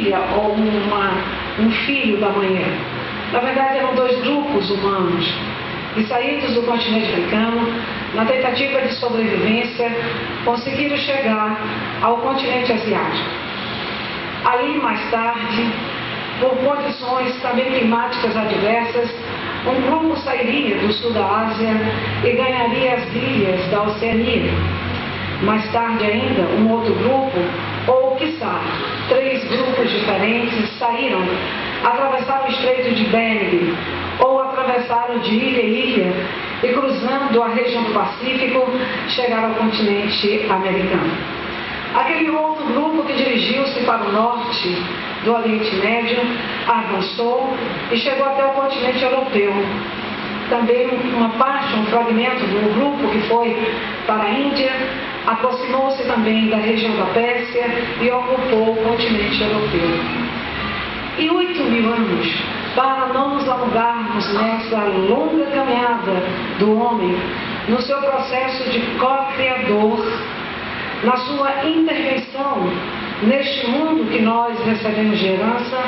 filha ou um filho da manhã. Na verdade, eram dois grupos humanos que, saídos do continente africano, na tentativa de sobrevivência, conseguiram chegar ao continente asiático. Ali, mais tarde, por condições também climáticas adversas, um grupo sairia do sul da Ásia e ganharia as ilhas da Oceania. Mais tarde ainda, um outro grupo, ou quiçá, 3 grupos diferentes saíram, atravessaram o Estreito de Bering, ou atravessaram de ilha em ilha e, cruzando a região do Pacífico, chegaram ao continente americano. Aquele outro grupo que dirigiu-se para o norte do Oriente Médio avançou e chegou até o continente europeu. Também uma parte, um fragmento do grupo que foi para a Índia, aproximou-se também da região da Pérsia e ocupou o continente europeu. E 8.000 anos, para não nos alongarmos nessa longa caminhada do homem, no seu processo de co-criador, na sua intervenção neste mundo que nós recebemos de herança,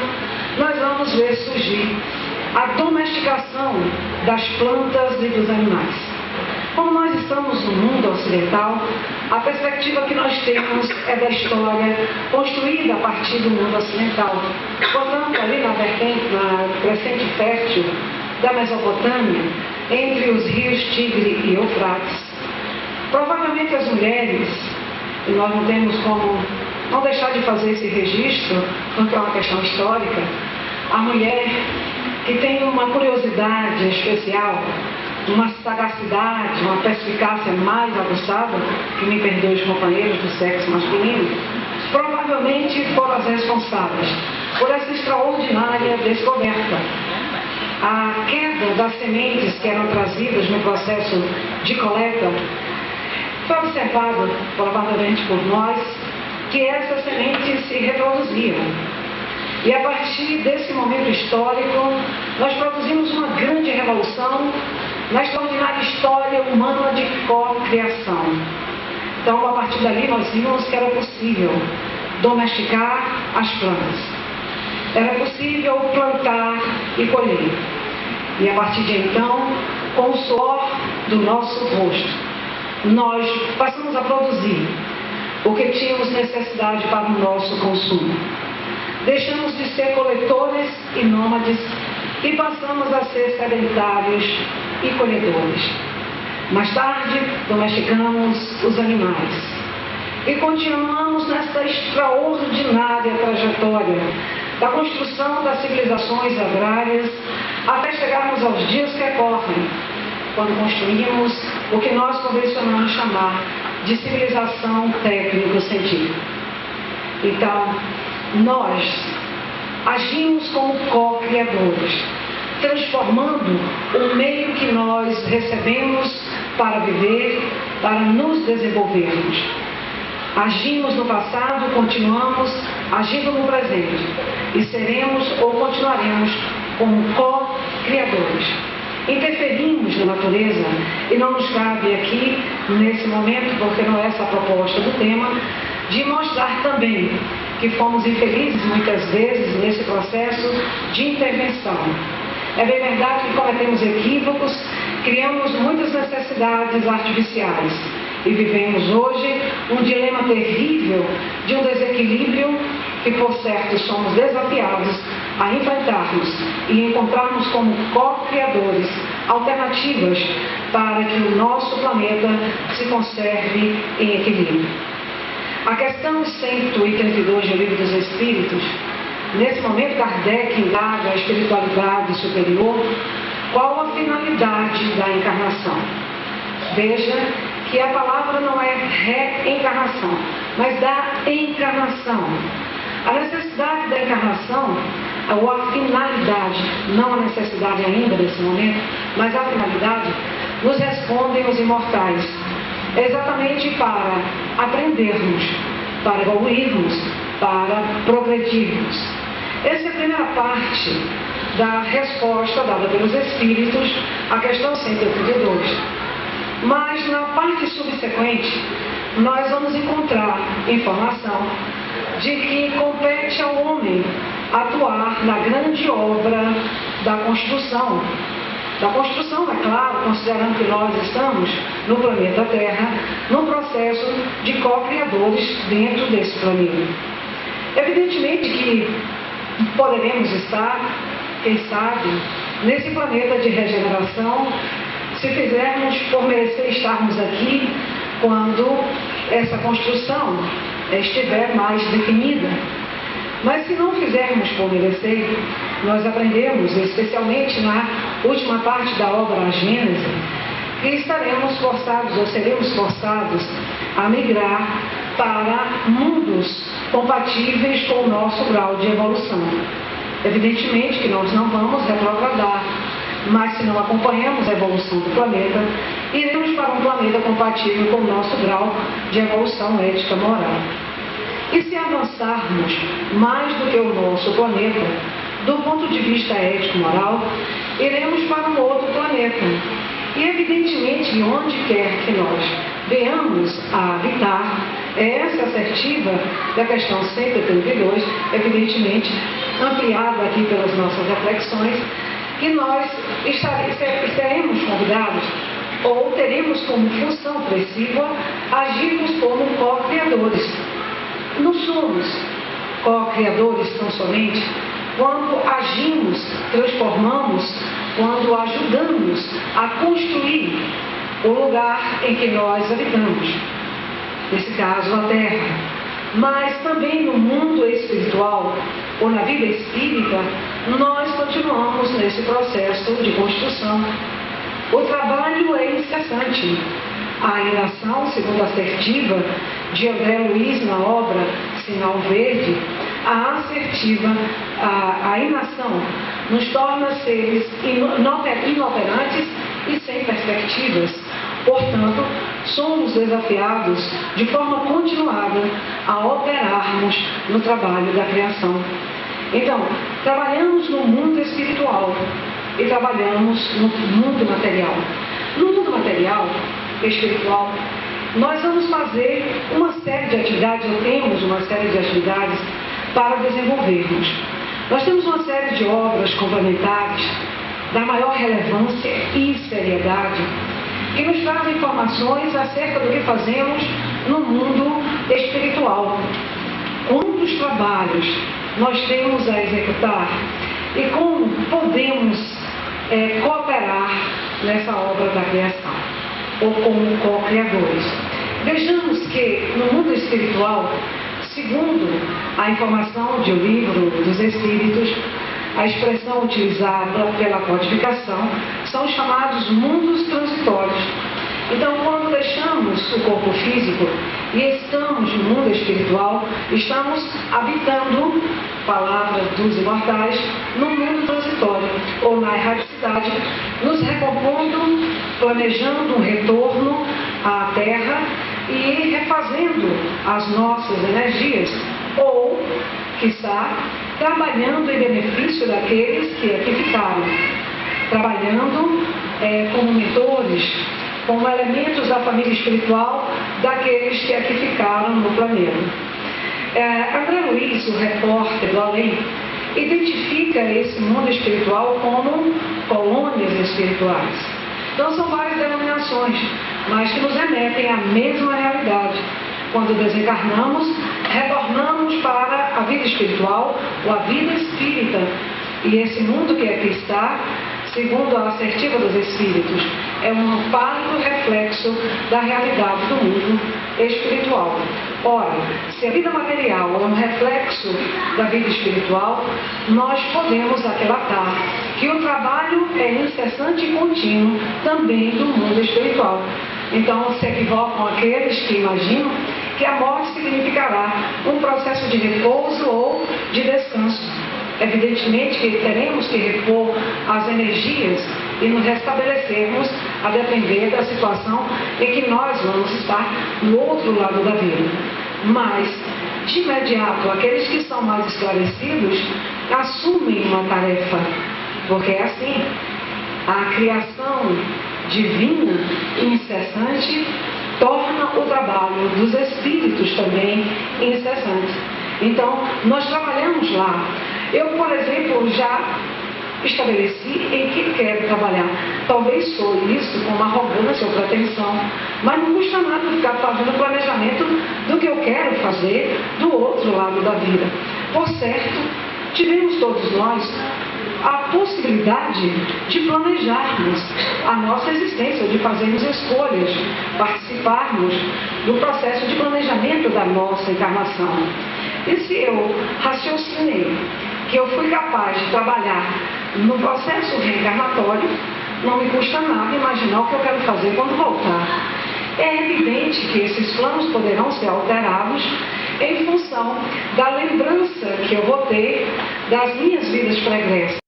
nós vamos ver surgir a domesticação das plantas e dos animais. Como nós estamos no mundo ocidental, a perspectiva que nós temos é da história construída a partir do mundo ocidental. Portanto, ali na crescente fértil da Mesopotâmia, entre os rios Tigre e Eufrates, provavelmente as mulheres, e nós não temos como não deixar de fazer esse registro, porque é uma questão histórica, a mulher que tem uma curiosidade especial, uma sagacidade, uma perspicácia mais aguçada, que me perdoe os companheiros do sexo masculino, provavelmente foram as responsáveis por essa extraordinária descoberta. A queda das sementes que eram trazidas no processo de coleta foi observado, provavelmente por nós, que essas sementes se reproduziam. E a partir desse momento histórico, nós produzimos uma grande revolução na extraordinária história humana de co-criação. Então, a partir dali, nós vimos que era possível domesticar as plantas. Era possível plantar e colher. E a partir de então, com o suor do nosso rosto, nós passamos a produzir o que tínhamos necessidade para o nosso consumo. Deixamos de ser coletores e nômades e passamos a ser sedentários e colhedores. Mais tarde, domesticamos os animais. E continuamos nessa extraordinária trajetória da construção das civilizações agrárias até chegarmos aos dias que correm, quando construímos o que nós convencionamos chamar de civilização técnico-científica. Então, nós agimos como co-criadores, transformando o meio que nós recebemos para viver, para nos desenvolvermos. Agimos no passado, continuamos agindo no presente e seremos ou continuaremos como co-criadores. Interferimos na natureza e não nos cabe aqui, nesse momento, porque não é essa a proposta do tema, de mostrar também que fomos infelizes muitas vezes nesse processo de intervenção. É bem verdade que cometemos equívocos, criamos muitas necessidades artificiais e vivemos hoje um dilema terrível de um desequilíbrio que, por certo, somos desafiados a enfrentarmos e encontrarmos como co-criadores alternativas para que o nosso planeta se conserve em equilíbrio. A questão 132 do Livro dos Espíritos, nesse momento Kardec indaga a espiritualidade superior, qual a finalidade da encarnação. Veja que a palavra não é reencarnação, mas da encarnação. A necessidade da encarnação, ou a finalidade, não a necessidade ainda nesse momento, mas a finalidade, nos respondem os imortais. É exatamente para aprendermos, para evoluirmos, para progredirmos. Essa é a primeira parte da resposta dada pelos Espíritos à questão 132. Mas na parte subsequente, nós vamos encontrar informação de que compete ao homem atuar na grande obra da construção. Da construção, é claro, considerando que nós estamos no planeta Terra, no processo de co-criadores dentro desse planeta. Evidentemente que poderemos estar, quem sabe, nesse planeta de regeneração, se fizermos por merecer estarmos aqui quando essa construção estiver mais definida. Mas se não fizermos por merecer, nós aprendemos, especialmente na última parte da obra A Gênese, que estaremos forçados ou seremos forçados a migrar para mundos compatíveis com o nosso grau de evolução. Evidentemente que nós não vamos retrogradar, mas se não acompanhamos a evolução do planeta, iremos para um planeta compatível com o nosso grau de evolução ética moral. E se avançarmos mais do que o nosso planeta, do ponto de vista ético-moral, iremos para um outro planeta. E evidentemente, onde quer que nós venhamos a habitar, essa assertiva da questão 132, evidentemente ampliada aqui pelas nossas reflexões, que nós estaremos convidados ou teremos como função precípua agirmos como co-criadores. Não somos co-criadores tão somente quando agimos, transformamos, quando ajudamos a construir o lugar em que nós habitamos, nesse caso a Terra. Mas também no mundo espiritual, ou na vida espírita, nós continuamos nesse processo de construção. O trabalho é incessante. A inação, segundo a assertiva de André Luiz na obra Sinal Verde, a assertiva, a inação nos torna seres inoperantes e sem perspectivas. Portanto, somos desafiados de forma continuada a operarmos no trabalho da criação. Então, trabalhamos no mundo espiritual e trabalhamos no mundo material. No mundo material, espiritual, nós vamos fazer uma série de atividades, ou temos uma série de atividades para desenvolvermos. Nós temos uma série de obras complementares da maior relevância e seriedade que nos trazem informações acerca do que fazemos no mundo espiritual. Quantos trabalhos nós temos a executar e como podemos cooperar nessa obra da criação, ou como co-criadores. Vejamos que no mundo espiritual, segundo a informação de O Livro dos Espíritos, a expressão utilizada pela codificação são os chamados mundos transitórios. Então, quando deixamos o corpo físico e estamos no mundo espiritual, estamos habitando, palavras dos imortais, no mundo transitório, ou na erraticidade, nos recompondo, planejando um retorno à Terra e refazendo as nossas energias, ou, quiçá, trabalhando em benefício daqueles que aqui ficaram, trabalhando como mentores, como elementos da família espiritual daqueles que aqui ficaram no planeta. André Luiz, o repórter do além, identifica esse mundo espiritual como colônias espirituais. Então são várias denominações, mas que nos remetem à mesma realidade. Quando desencarnamos, retornamos para a vida espiritual ou a vida espírita. E esse mundo que aqui está, segundo a assertiva dos Espíritos, é um pálido reflexo da realidade do mundo espiritual. Ora, se a vida material é um reflexo da vida espiritual, nós podemos aquilatar que o trabalho é incessante e contínuo também do mundo espiritual. Então, se equivocam aqueles que imaginam que a morte significará um processo de repouso ou de descanso. Evidentemente que teremos que repor as energias e nos restabelecermos a depender da situação em que nós vamos estar no outro lado da vida. Mas, de imediato, aqueles que são mais esclarecidos assumem uma tarefa, porque é assim, a criação divina incessante torna o trabalho dos espíritos também incessante. Então, nós trabalhamos lá. Eu, por exemplo, já estabeleci em que quero trabalhar. Talvez sou isso com uma arrogância ou pretensão, mas não custa nada ficar fazendo planejamento do que eu quero fazer do outro lado da vida. Por certo, tivemos todos nós a possibilidade de planejarmos a nossa existência, de fazermos escolhas, participarmos do processo de planejamento da nossa encarnação. E se eu raciocinei que eu fui capaz de trabalhar no processo reencarnatório, não me custa nada imaginar o que eu quero fazer quando voltar. É evidente que esses planos poderão ser alterados em função da lembrança que eu vou ter das minhas vidas pregressas.